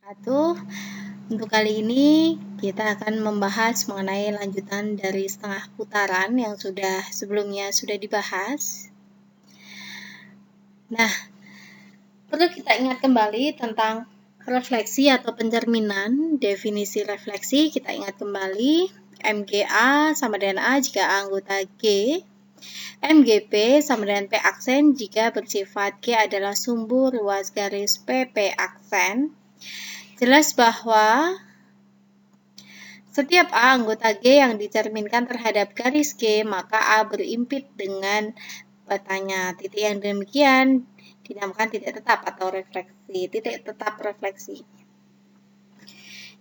Untuk kali ini kita akan membahas mengenai lanjutan dari setengah putaran yang sebelumnya sudah dibahas. Nah, perlu kita ingat kembali tentang refleksi atau pencerminan. Definisi refleksi kita ingat kembali, MGA sama dengan A jika A anggota G, MGP sama dengan P aksen jika bersifat G adalah sumbu ruas garis PP aksen. Jelas bahwa setiap A anggota G yang dicerminkan terhadap garis G, maka A berimpit dengan petanya. Titik yang demikian dinamakan titik tetap atau refleksi. Titik tetap refleksi.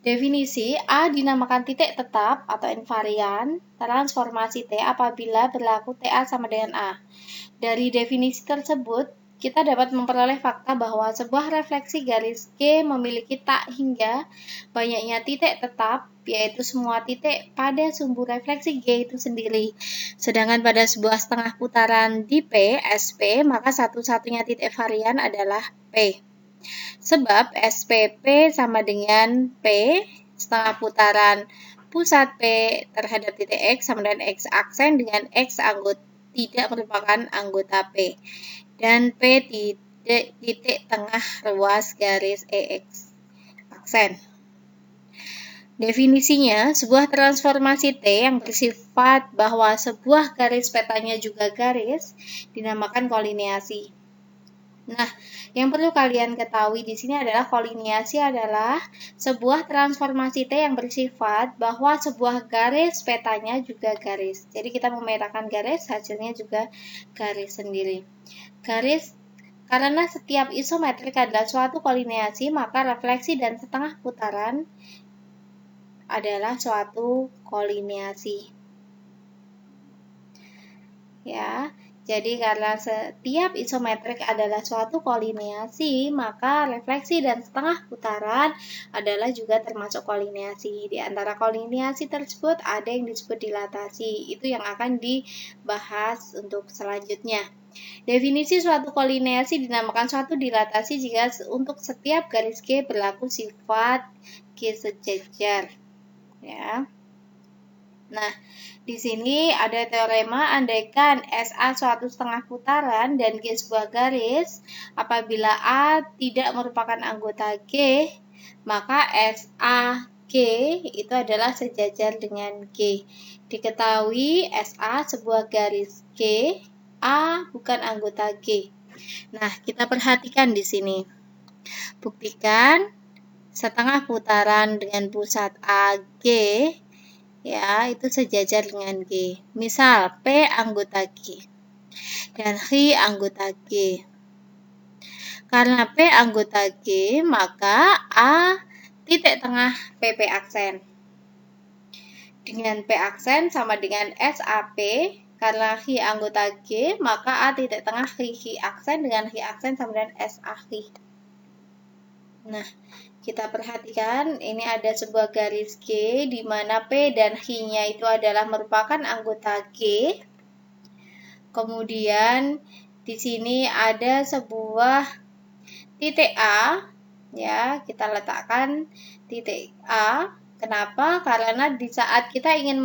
Definisi A dinamakan titik tetap atau invarian transformasi T apabila berlaku TA sama dengan A. Dari definisi tersebut, kita dapat memperoleh fakta bahwa sebuah refleksi garis G memiliki tak hingga banyaknya titik tetap, yaitu semua titik pada sumbu refleksi G itu sendiri. Sedangkan pada sebuah setengah putaran di P, SP, maka satu-satunya titik varian adalah P. Sebab SPP sama dengan P, setengah putaran pusat P terhadap titik X sama dengan X aksen dengan X anggota tidak merupakan anggota P. Dan P titik tengah ruas garis EX aksen. Definisinya, sebuah transformasi T yang bersifat bahwa sebuah garis petanya juga garis dinamakan kolineasi. Nah, yang perlu kalian ketahui di sini adalah kolineasi adalah sebuah transformasi T yang bersifat bahwa sebuah garis petanya juga garis. Jadi kita memetakan garis, hasilnya juga garis sendiri. Karena setiap isometrik adalah suatu kolineasi, maka refleksi dan setengah putaran adalah suatu kolineasi. Ya, jadi karena setiap isometrik adalah suatu kolineasi, maka refleksi dan setengah putaran adalah juga termasuk kolineasi. Di antara kolineasi tersebut ada yang disebut dilatasi. Itu yang akan dibahas untuk selanjutnya. Definisi suatu kolineasi dinamakan suatu dilatasi jika untuk setiap garis G berlaku sifat G sejajar. Ya. Nah, di sini ada teorema andaikan SA suatu setengah putaran dan G sebuah garis, apabila A tidak merupakan anggota G, maka SAG itu adalah sejajar dengan G. Diketahui SA sebuah garis G, A bukan anggota G. Nah, kita perhatikan di sini. Buktikan setengah putaran dengan pusat AG ya, itu sejajar dengan G. Misal, P anggota G dan H anggota G. Karena P anggota G, maka A titik tengah PP aksen. Dengan P aksen sama dengan SAP, karena H anggota G, maka A titik tengah H aksen dengan H aksen sama dengan SAH. Nah, kita perhatikan ini ada sebuah garis G di mana P dan H-nya itu adalah merupakan anggota G. Kemudian di sini ada sebuah titik A, ya, kita letakkan titik A. Kenapa? Karena di saat kita ingin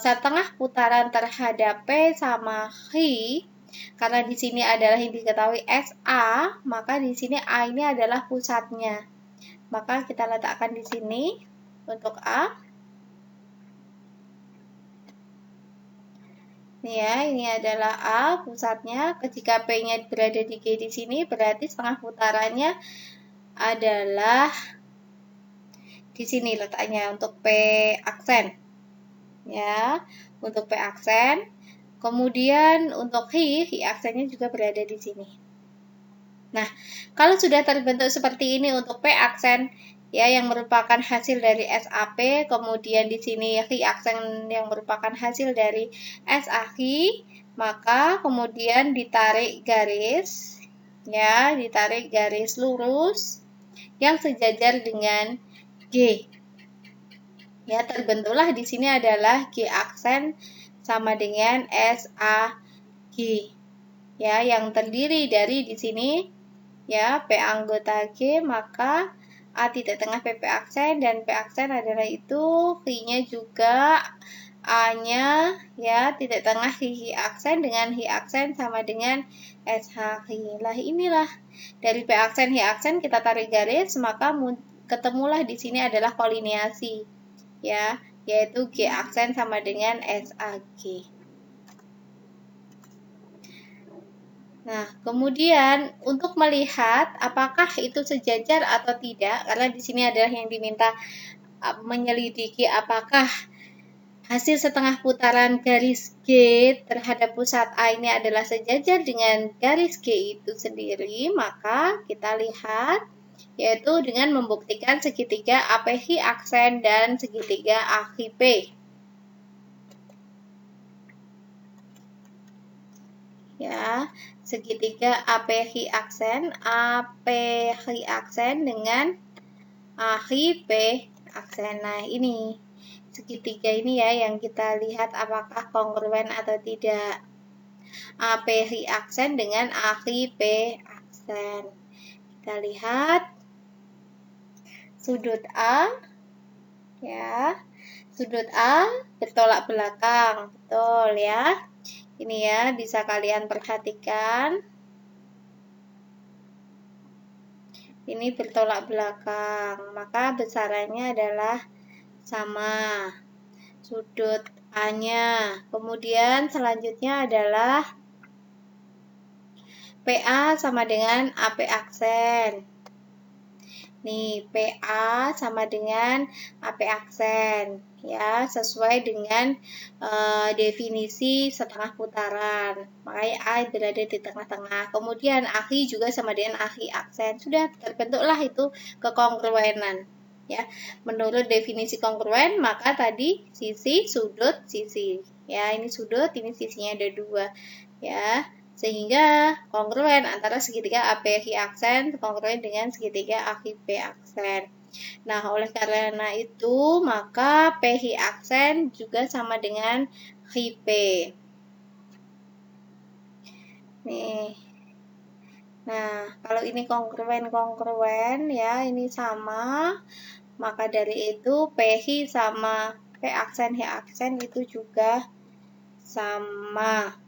setengah putaran terhadap P sama H, karena di sini adalah yang diketahui SA, maka di sini A ini adalah pusatnya. Maka kita letakkan di sini untuk A. Ya, ini adalah A pusatnya. Ketika P-nya berada di G di sini, berarti setengah putarannya adalah di sini letaknya untuk P aksen. Ya, untuk P aksen. Kemudian untuk H aksennya juga berada di sini. Nah, kalau sudah terbentuk seperti ini untuk P aksen ya yang merupakan hasil dari SAP, kemudian di sini H aksen yang merupakan hasil dari SAH, maka kemudian ditarik garis ya, ditarik garis lurus yang sejajar dengan G. Ya, terbentuklah di sini adalah G aksen sama dengan SAG. Ya, yang terdiri dari di sini ya P anggota G, maka A titik tengah PP aksen, dan P aksen adalah itu, Hi-nya juga, A-nya ya titik tengah Hi aksen dengan Hi aksen sama dengan SH Hi. Lah inilah dari P aksen Hi aksen kita tarik garis, maka ketemulah di sini adalah kolineasi ya, yaitu G aksen sama dengan SAG. Nah, kemudian untuk melihat apakah itu sejajar atau tidak, karena di sini adalah yang diminta menyelidiki apakah hasil setengah putaran garis G terhadap pusat A ini adalah sejajar dengan garis G itu sendiri, maka kita lihat yaitu dengan membuktikan segitiga APH aksen dan segitiga AHP. Ya, segitiga APH aksen dengan AHP aksen. Nah, ini segitiga ini ya yang kita lihat apakah kongruen atau tidak. APH aksen dengan AHP aksen. Kita lihat sudut A ya. Sudut A bertolak belakang, betul ya. Ini ya, bisa kalian perhatikan. Ini bertolak belakang, maka besarannya adalah sama. Sudut A-nya. Kemudian selanjutnya adalah PA sama dengan AP aksen. Nih, PA sama dengan AP aksen ya, sesuai dengan definisi setengah putaran. Makanya A berada di tengah-tengah. Kemudian AHI juga sama dengan AHI aksen. Sudah terbentuklah itu kekongruenan ya. Menurut definisi kongruen, maka tadi sisi, sudut, sisi. Ya, ini sudut, ini sisinya ada 2 ya. Sehingga kongruen antara segitiga APH aksen kongruen dengan segitiga AHP aksen. Nah, oleh karena itu, maka PH aksen juga sama dengan HP. Nih. Nah, kalau ini kongruen ya, ini sama, maka dari itu PH sama P aksen, H aksen itu juga sama.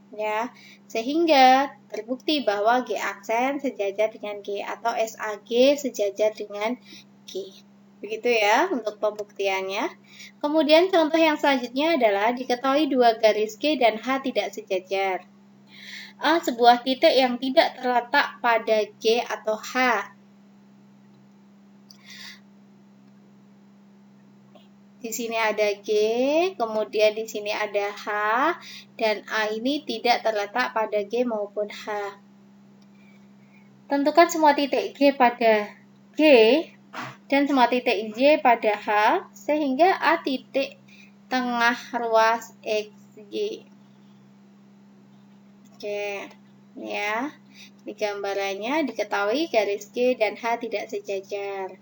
Ya, sehingga terbukti bahwa G aksen sejajar dengan G atau SAG sejajar dengan G. Begitu ya untuk pembuktiannya. Kemudian contoh yang selanjutnya adalah diketahui 2 garis G dan H tidak sejajar. A sebuah titik yang tidak terletak pada G atau H. Di sini ada G, kemudian di sini ada H, dan A ini tidak terletak pada G maupun H. Tentukan semua titik G pada G dan semua titik Y pada H, sehingga A titik tengah ruas XY. Oke, ini ya. Di gambarannya diketahui garis G dan H tidak sejajar.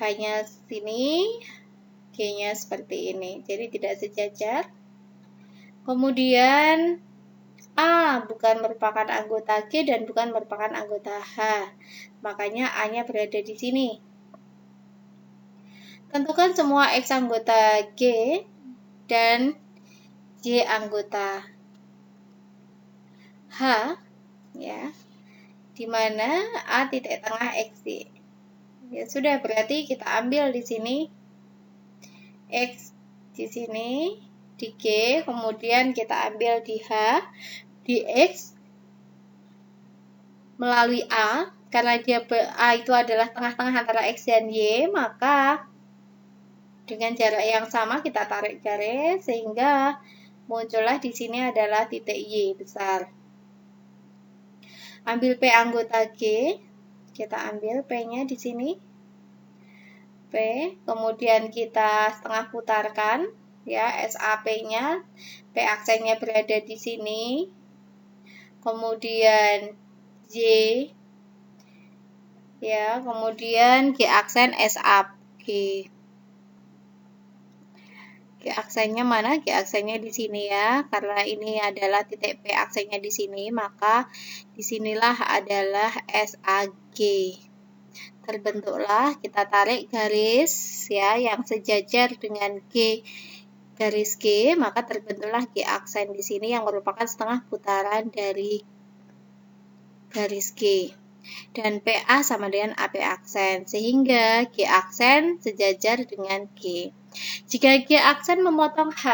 Hanya sini G-nya seperti ini, jadi tidak sejajar. Kemudian A bukan merupakan anggota G dan bukan merupakan anggota H, makanya A-nya berada di sini. Tentukan semua X anggota G dan Y anggota H, ya, di mana A titik tengah XY. Ya sudah, berarti kita ambil di sini X di sini, di G, kemudian kita ambil di H, di X, melalui A, karena dia A itu adalah tengah-tengah antara X dan Y, maka dengan jarak yang sama kita tarik garis, sehingga muncullah di sini adalah titik Y besar. Ambil P anggota G, kita ambil P-nya di sini. P, kemudian kita setengah putarkan ya, SAP-nya, P aksennya berada di sini. Kemudian J ya, kemudian G aksen SAG. G aksennya mana? G aksennya di sini ya, karena ini adalah titik P aksennya di sini, maka disinilah adalah SAG. terbentuklah, kita tarik garis ya yang sejajar dengan G, garis G, maka terbentuklah G aksen di sini yang merupakan setengah putaran dari garis G. Dan PA sama dengan AP aksen, sehingga G aksen sejajar dengan G. Jika G aksen memotong H,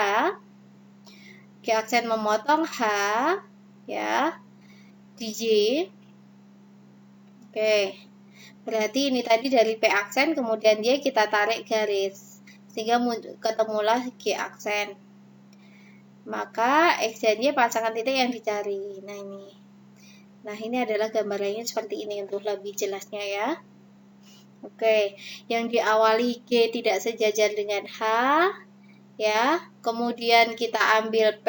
ya di J. Oke. Berarti ini tadi dari P aksen, kemudian J kita tarik garis, sehingga ketemulah G aksen. Maka X dan Y pasangan titik yang dicari. Nah ini adalah gambarannya seperti ini untuk lebih jelasnya ya. Oke, yang diawali G tidak sejajar dengan H, ya. Kemudian kita ambil P.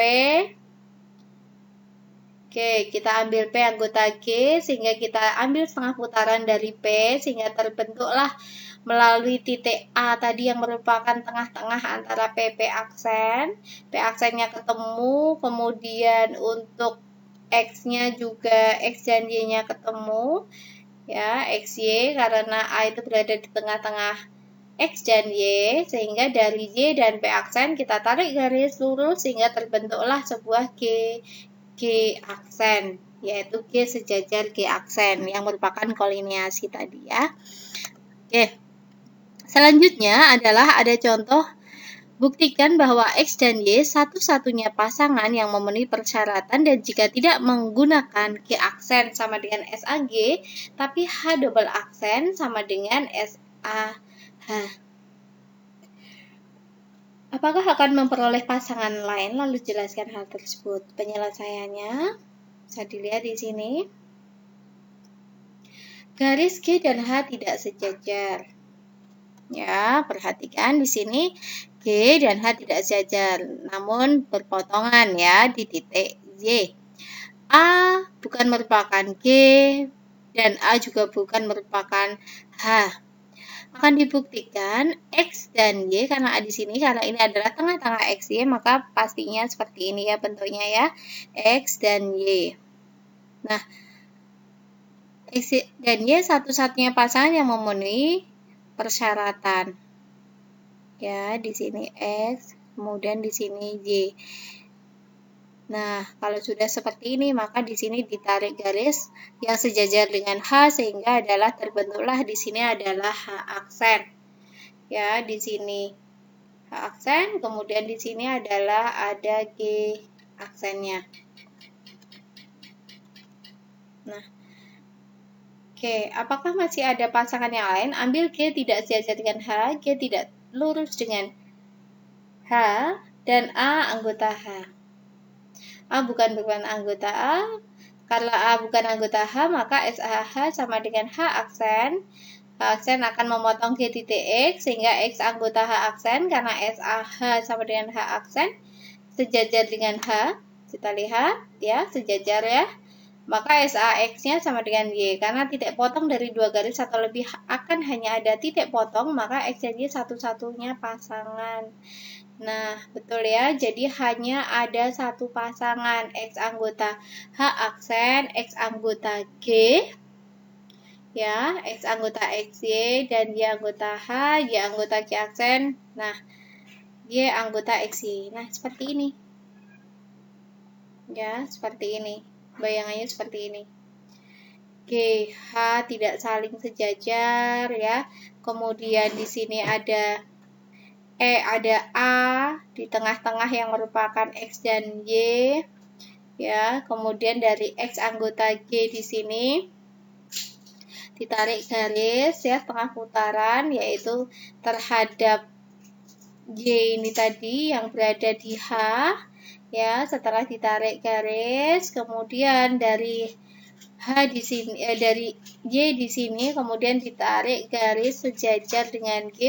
Oke, kita ambil P anggota G, sehingga kita ambil setengah putaran dari P, sehingga terbentuklah melalui titik A tadi yang merupakan tengah-tengah antara P aksen. P aksennya ketemu, kemudian untuk X-nya juga X dan Y-nya ketemu, ya, XY, karena A itu berada di tengah-tengah X dan Y, sehingga dari Y dan P aksen kita tarik garis lurus sehingga terbentuklah sebuah G aksen, yaitu G sejajar G aksen yang merupakan kolineasi tadi ya. Oke. Selanjutnya adalah ada contoh buktikan bahwa X dan Y satu-satunya pasangan yang memenuhi persyaratan, dan jika tidak menggunakan G aksen sama dengan SAG, tapi H double aksen sama dengan SAH. Apakah akan memperoleh pasangan lain? Lalu jelaskan hal tersebut. Penyelesaiannya bisa dilihat di sini. Garis G dan H tidak sejajar. Ya, perhatikan di sini G dan H tidak sejajar, namun berpotongan ya di titik Y. A bukan merupakan G dan A juga bukan merupakan H. Akan dibuktikan X dan Y, karena A di sini, karena ini adalah tengah-tengah XY, maka pastinya seperti ini ya bentuknya ya, X dan Y. Nah, X dan Y satu-satunya pasangan yang memenuhi persyaratan. Ya, di sini X, kemudian di sini Y. Nah, kalau sudah seperti ini, maka di sini ditarik garis yang sejajar dengan H, sehingga adalah terbentuklah di sini adalah H aksen. Ya, di sini H aksen, kemudian di sini adalah ada G aksennya. Nah, oke, apakah masih ada pasangan yang lain? Ambil G tidak sejajar dengan H, G tidak lurus dengan H, dan A anggota H. A bukan anggota A. Karena A bukan anggota H, maka SAH sama dengan H aksen. H aksen akan memotong G titik X, sehingga X anggota H aksen, karena SAH sama dengan H aksen, sejajar dengan H. Kita lihat, ya, sejajar ya. Maka SAX-nya sama dengan Y. Karena titik potong dari dua garis atau lebih akan hanya ada titik potong, maka X dan Y satu-satunya pasangan. Nah, betul ya. Jadi hanya ada satu pasangan, X anggota H aksen, X anggota G, ya, X anggota XY, dan Y anggota H, Y anggota G aksen. Nah, Y anggota XY. Nah, seperti ini. Ya, seperti ini. Bayangannya seperti ini. G, H tidak saling sejajar ya. Kemudian di sini ada ada A di tengah-tengah yang merupakan X dan Y. Ya, kemudian dari X anggota G di sini ditarik garis ya setengah putaran, yaitu terhadap Y ini tadi yang berada di H. Ya, setelah ditarik garis, kemudian dari H di sini, dari Y di sini, kemudian ditarik garis sejajar dengan G,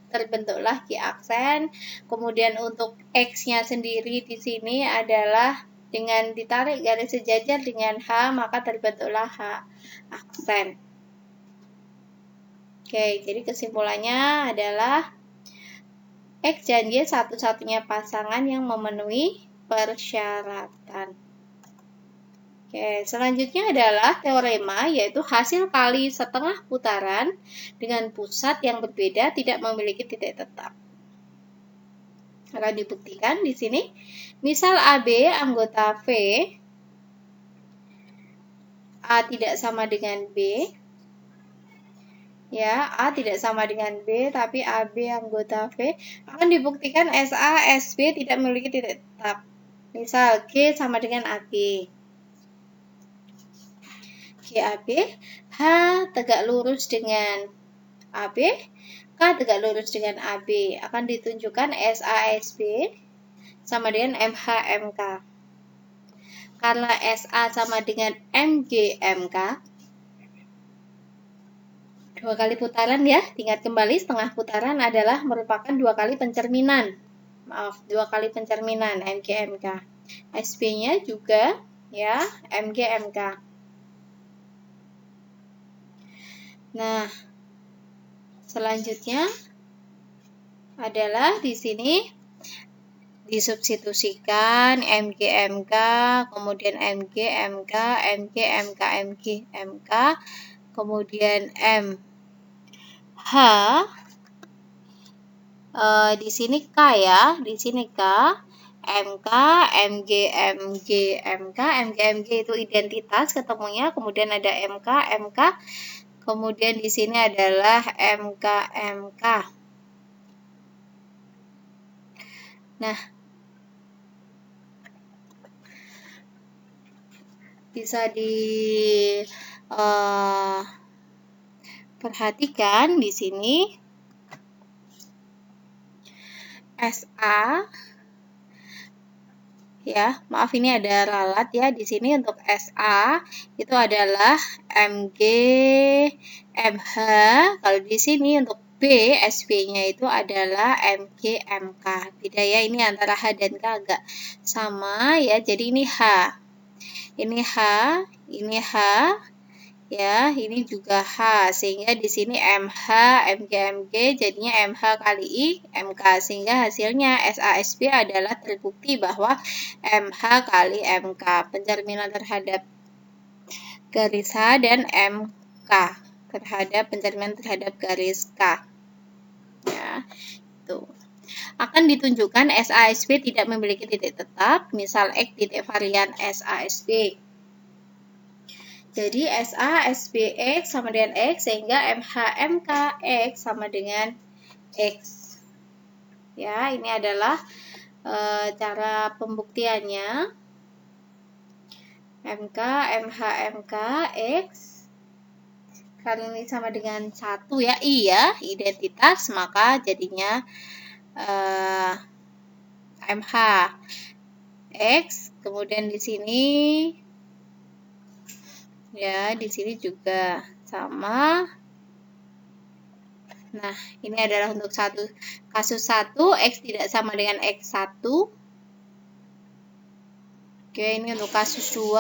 terbentuklah G aksen. Kemudian untuk X-nya sendiri di sini adalah dengan ditarik garis sejajar dengan H, maka terbentuklah H aksen. Oke, jadi kesimpulannya adalah X dan Y satu-satunya pasangan yang memenuhi persyaratan. Oke, selanjutnya adalah teorema, yaitu hasil kali setengah putaran dengan pusat yang berbeda tidak memiliki titik tetap. Akan dibuktikan di sini. Misal AB anggota V, A tidak sama dengan B. Ya, A tidak sama dengan B, tapi AB anggota V. Akan dibuktikan SA, SB tidak memiliki titik tetap. Misal G sama dengan AB. GAB, H tegak lurus dengan AB, K tegak lurus dengan AB. Akan ditunjukkan SASB sama dengan MHMK. Karena SA sama dengan MGMK, dua kali putaran ya, ingat kembali setengah putaran adalah merupakan dua kali pencerminan. Maaf, dua kali pencerminan MGMK. SB-nya juga ya, MGMK. Nah, selanjutnya adalah di sini disubstitusikan MGMK, kemudian MGMK, MGMK, MGMK, kemudian MH. Di sini K ya, di sini K, MK, MG, MG, MK, MG, MG itu identitas ketemunya, kemudian ada MK, MK. Kemudian di sini adalah MK. Nah, bisa perhatikan di sini SA. Ya, maaf ini ada ralat ya. Di sini untuk SA itu adalah MG, MH. Kalau di sini untuk B, SB-nya itu adalah MG, MK. Beda ya, ini antara H dan K agak sama ya. Jadi ini H. Ini H, ini H. Ya, ini juga H, sehingga di sini MH, MG, MG, jadinya MH kali I, MK, sehingga hasilnya SASB adalah terbukti bahwa MH kali MK, pencerminan terhadap garis H dan MK, terhadap pencerminan terhadap garis K. Ya, itu. Akan ditunjukkan SASB tidak memiliki titik tetap, misal X titik varian SASB. Jadi SA, SB, X sama dengan X, sehingga MH, MK, X sama dengan X. Ya, ini adalah cara pembuktiannya. MK, MH, MK, X. Karena ini sama dengan 1 ya, I ya, identitas, maka jadinya MH, X. Kemudian di sini ya, di sini juga sama. Nah, ini adalah untuk kasus 1, X tidak sama dengan X1. Oke, ini untuk kasus 2,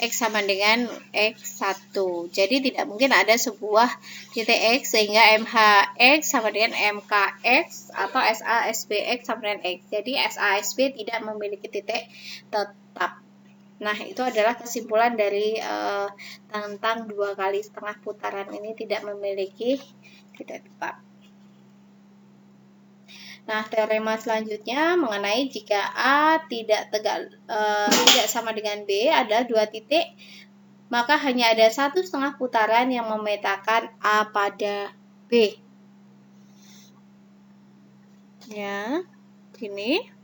X sama dengan X1. Jadi tidak mungkin ada sebuah titik X sehingga MHX sama dengan MKX atau SASBX sama dengan X. Jadi SASB tidak memiliki titik tetap. Nah, itu adalah kesimpulan dari tentang dua kali setengah putaran ini tidak memiliki titik tetap. Nah, teorema selanjutnya mengenai jika A tidak sama dengan B, ada dua titik, maka hanya ada satu setengah putaran yang memetakan A pada B. Ya, ini.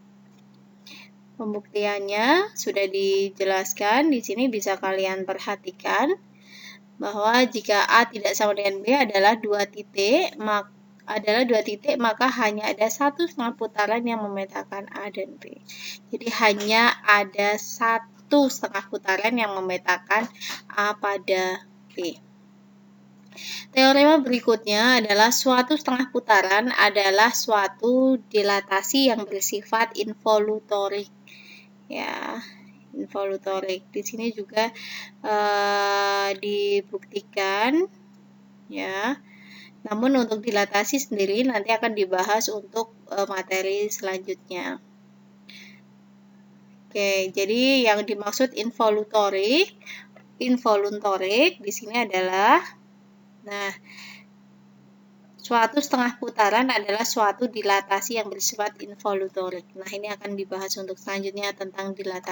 Pembuktiannya sudah dijelaskan. Di sini bisa kalian perhatikan bahwa jika A tidak sama dengan B adalah dua titik, maka hanya ada satu setengah putaran yang memetakan A dan B. Jadi hanya ada satu setengah putaran yang memetakan A pada B. Teorema berikutnya adalah suatu setengah putaran adalah suatu dilatasi yang bersifat involutorik. Ya, involutorik. Di sini juga dibuktikan ya. Namun untuk dilatasi sendiri nanti akan dibahas untuk materi selanjutnya. Oke, jadi yang dimaksud involutorik di sini adalah, nah, suatu setengah putaran adalah suatu dilatasi yang bersifat involutorik. Nah, ini akan dibahas untuk selanjutnya tentang dilatasi.